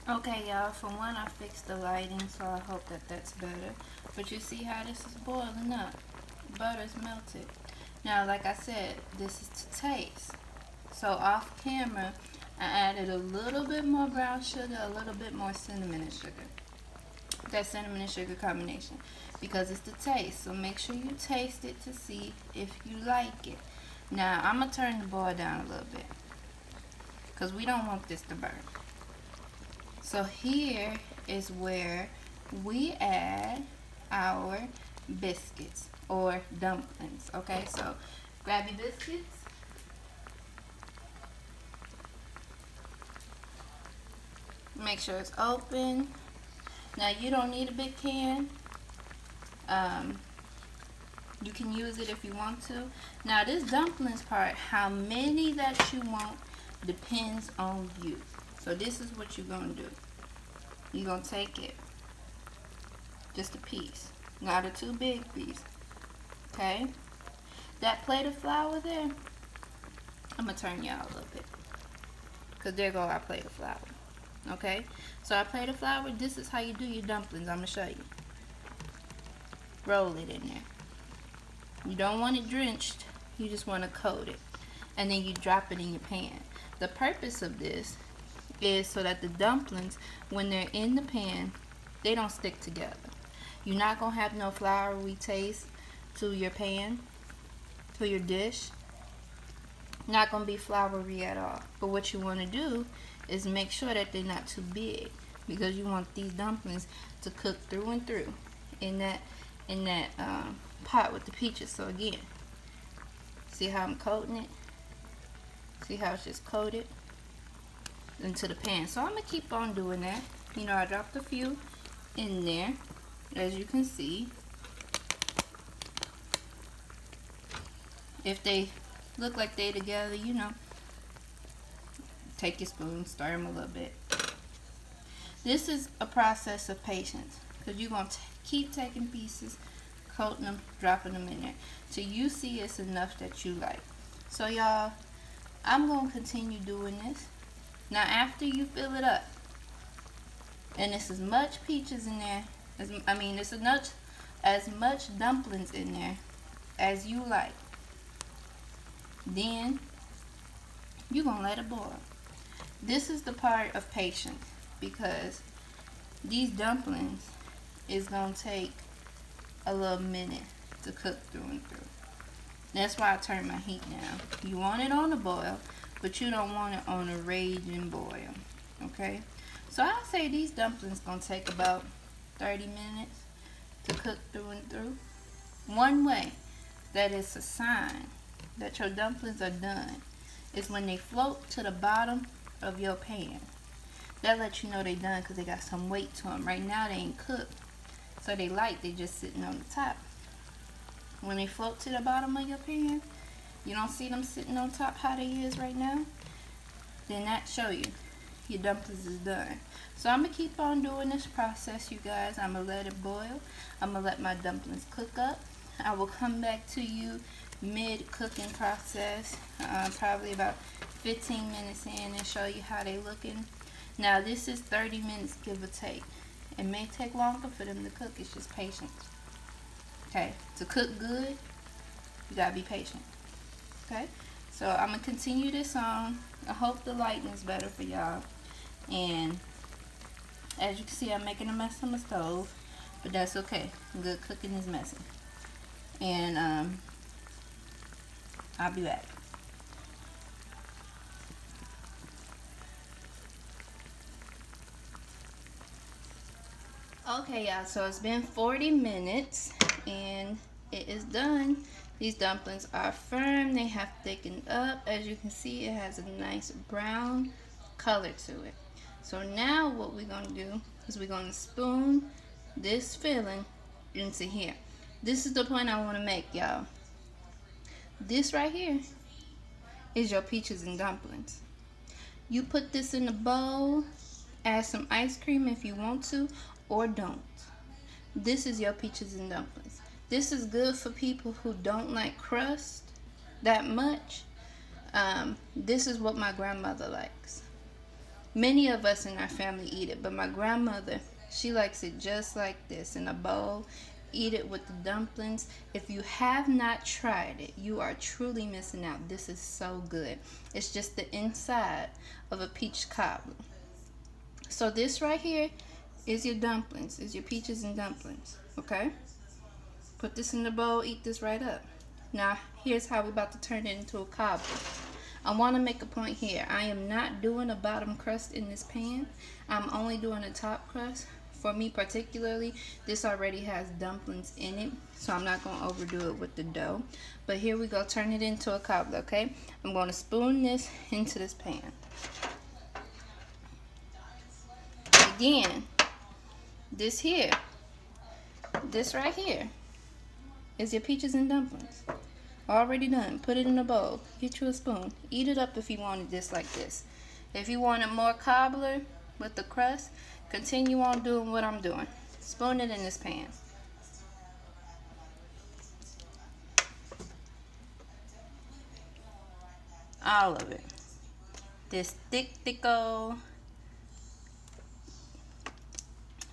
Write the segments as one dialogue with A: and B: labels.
A: Okay, y'all, for one, I fixed the lighting, so I hope that that's better. But you see how this is boiling up? Butter's melted. Now, like I said, this is to taste. So off camera, I added a little bit more brown sugar, a little bit more cinnamon and sugar. That cinnamon and sugar combination, because it's the taste. So make sure you taste it to see if you like it. Now, I'm going to turn the boil down a little bit, because we don't want this to burn. So here is where we add our biscuits or dumplings. Okay, so grab your biscuits. Make sure it's open. Now you don't need a big can. You can use it if you want to. Now this dumplings part, how many that you want depends on you. So this is what you're going to do. You're going to take it, just a piece, not a too big piece. Okay? That plate of flour there, I'm going to turn y'all a little bit, because there go our plate of flour. Okay? So our plate of flour, this is how you do your dumplings. I'm going to show you. Roll it in there. You don't want it drenched. You just want to coat it. And then you drop it in your pan. The purpose of this is so that the dumplings, when they're in the pan, they don't stick together. You're not going to have no floury taste to your pan, to your dish. Not going to be floury at all. But what you want to do is make sure that they're not too big, because you want these dumplings to cook through and through in that pot with the peaches. So again, see how I'm coating it? See how it's just coated into the pan. So I'm going to keep on doing that. You know, I dropped a few in there, as you can see. If they look like they together, you know, take your spoon, stir them a little bit. This is a process of patience, because you're going to keep taking pieces, coating them, dropping them in there till you see it's enough that you like. So y'all, I'm going to continue doing this. Now after you fill it up, and it's as much peaches in there, it's as much dumplings in there as you like, then you're going to let it boil. This is the part of patience, because these dumplings is going to take a little minute to cook through and through. That's why I turn my heat down. You want it on a boil, but you don't want it on a raging boil. Okay? So I'll say these dumplings going to take about 30 minutes to cook through and through. One way that is a sign that your dumplings are done is when they float to the bottom of your pan. That lets you know they done, because they got some weight to them. Right now they ain't cooked, so they light, they just sitting on the top. When they float to the bottom of your pan, you don't see them sitting on top how they is right now, then that show you your dumplings is done. So I'm going to keep on doing this process, you guys. I'm going to let it boil. I'm going to let my dumplings cook up. I will come back to you mid-cooking process, probably about 15 minutes in, and show you how they looking. Now this is 30 minutes, give or take. It may take longer for them to cook. It's just patience. Okay, to cook good, you gotta be patient. Okay, so I'm gonna continue this on. I hope the lighting is better for y'all. And as you can see, I'm making a mess on my stove, but that's okay. Good cooking is messy. And I'll be back. Okay, y'all, so it's been 40 minutes and it is done. These dumplings are firm. They have thickened up. As you can see, it has a nice brown color to it. So now what we're going to do is we're going to spoon this filling into here. This is the point I want to make, y'all. This right here is your peaches and dumplings. You put this in a bowl, add some ice cream if you want to, or don't. This is your peaches and dumplings. This is good for people who don't like crust that much. This is what my grandmother likes. Many of us in our family eat it, but my grandmother, she likes it just like this, in a bowl. Eat it with the dumplings. If you have not tried it, you are truly missing out. This is so good. It's just the inside of a peach cobbler. So this right here is your dumplings, is your peaches and dumplings, okay? Put this in the bowl, eat this right up. Now, here's how we're about to turn it into a cobbler. I want to make a point here. I am not doing a bottom crust in this pan. I'm only doing a top crust. For me particularly, this already has dumplings in it, so I'm not going to overdo it with the dough. But here we go, turn it into a cobbler, okay? I'm going to spoon this into this pan. Again, this right here is your peaches and dumplings. Already done. Put it in a bowl. Get you a spoon. Eat it up if you wanted this like this. If you wanted more cobbler with the crust, continue on doing what I'm doing. Spoon it in this pan. All of it. This thicko,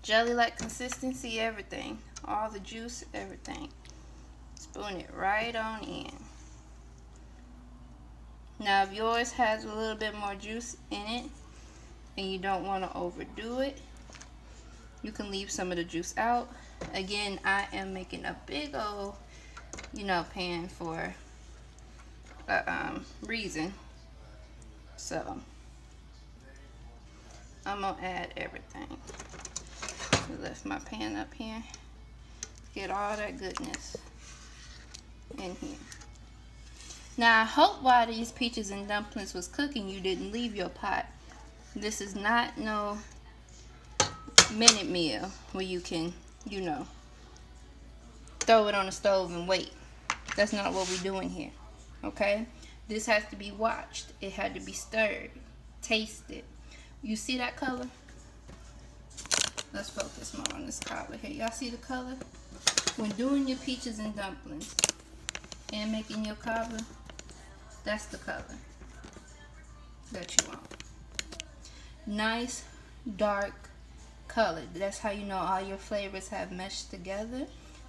A: jelly-like consistency, everything. All the juice, everything. Spoon it right on in. Now, if yours has a little bit more juice in it and you don't want to overdo it, you can leave some of the juice out. Again, I am making a big old, pan for a reason. So, I'm going to add everything. Lift my pan up here. Get all that goodness in here. Now, I hope while these peaches and dumplings was cooking, you didn't leave your pot. This is not no minute meal where you can, throw it on the stove and wait. That's not what we're doing here, okay? This has to be watched. It had to be stirred, tasted. You see that color? Let's focus more on this color here. Y'all see the color? When doing your peaches and dumplings and making your cobbler, that's the color that you want. Nice, dark color. That's how you know all your flavors have meshed together.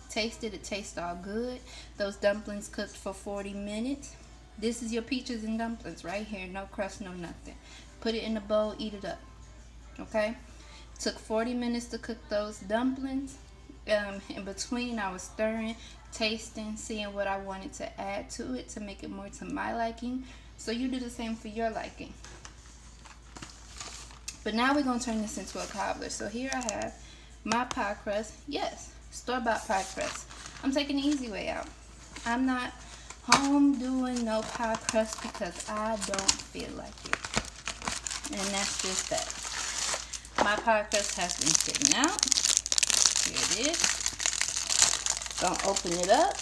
A: Taste it. It tastes all good. Those dumplings cooked for 40 minutes. This is your peaches and dumplings right here. No crust, no nothing. Put it in a bowl. Eat it up. Okay? Took 40 minutes to cook those dumplings. In between, I was stirring, tasting, seeing what I wanted to add to it to make it more to my liking. So you do the same for your liking. But now we're going to turn this into a cobbler. So here I have my pie crust. Yes, store-bought pie crust. I'm taking the easy way out. I'm not home doing no pie crust because I don't feel like it. And that's just that. My pie crust has been sitting out. Here it is. Gonna open it up.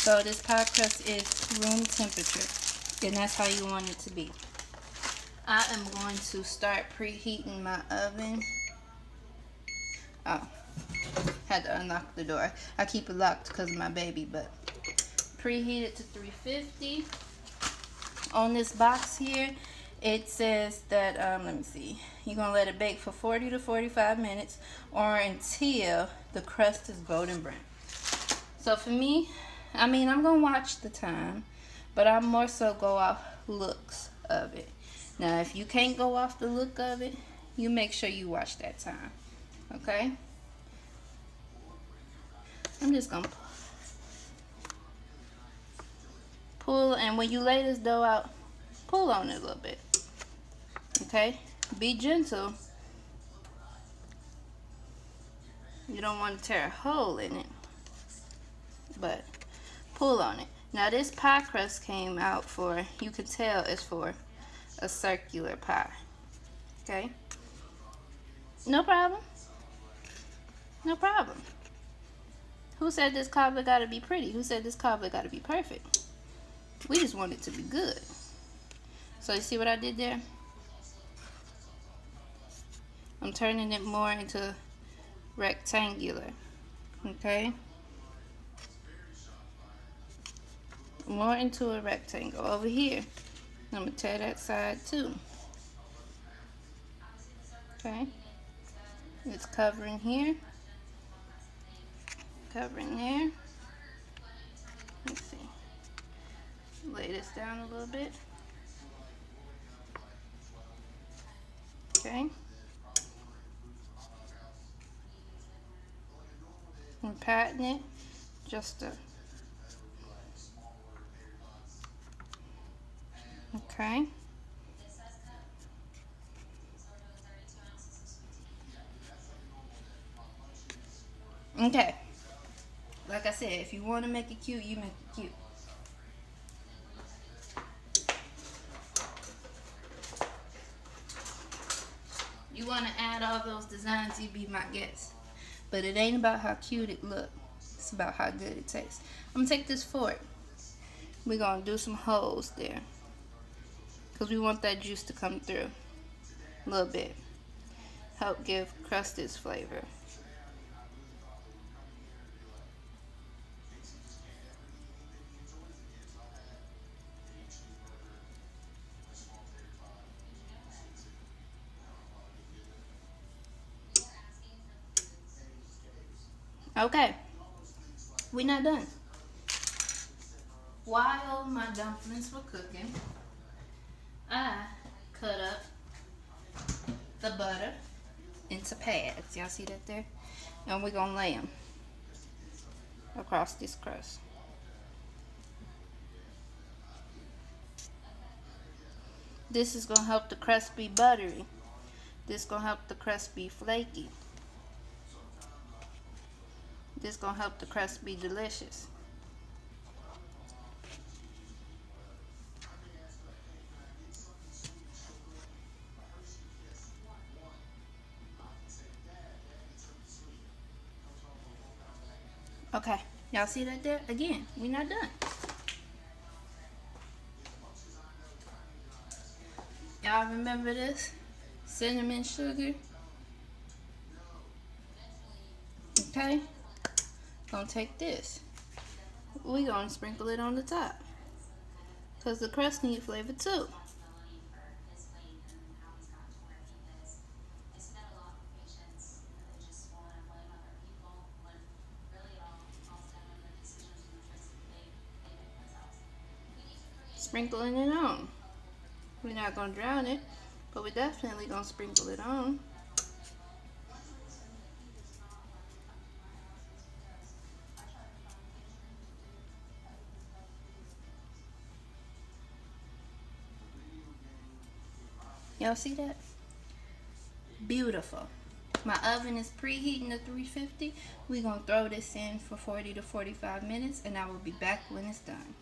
A: So this pie crust is room temperature, and that's how you want it to be. I am going to start preheating my oven. Oh, had to unlock the door. I keep it locked because of my baby, but preheat it to 350. On this box here, it says that, let me see, you're going to let it bake for 40 to 45 minutes or until the crust is golden brown. So for me, I'm going to watch the time, but I more so go off looks of it. Now, if you can't go off the look of it, you make sure you watch that time, okay? I'm just going to pull, and when you lay this dough out, pull on it a little bit. Okay? Be gentle. You don't want to tear a hole in it, but pull on it. Now this pie crust came out for, you can tell it's for a circular pie. Okay? No problem. No problem. Who said this cobbler gotta be pretty? Who said this cobbler gotta be perfect? We just want it to be good. So you see what I did there? I'm turning it more into rectangular. Okay? more into a rectangle. Over here, I'm going to tear that side too. Okay, it's covering here, covering there. Let's see, lay this down a little bit. Okay, and patting it just to, okay. Okay, like I said, if you want to make it cute, you make it cute. You want to add all those designs, you be my guest. But it ain't about how cute it looks. It's about how good it tastes. I'm going to take this fork. We're going to do some holes there. Because we want that juice to come through. A little bit. Help give crust its flavor. Okay. We're not done. While my dumplings were cooking, I cut up the butter into pads. Y'all see that there? And we're going to lay them across this crust. This is going to help the crust be buttery. This is going to help the crust be flaky. This is going to help the crust be delicious. Okay, y'all see that there? Again, we're not done. Y'all remember this? Cinnamon sugar. Okay, gonna take this. We're gonna sprinkle it on the top. Because the crust needs flavor too. Sprinkling it on. We're not gonna drown it, but we're definitely gonna sprinkle it on. Y'all see that? Beautiful. My oven is preheating to 350. We're gonna throw this in for 40 to 45 minutes and I will be back when it's done.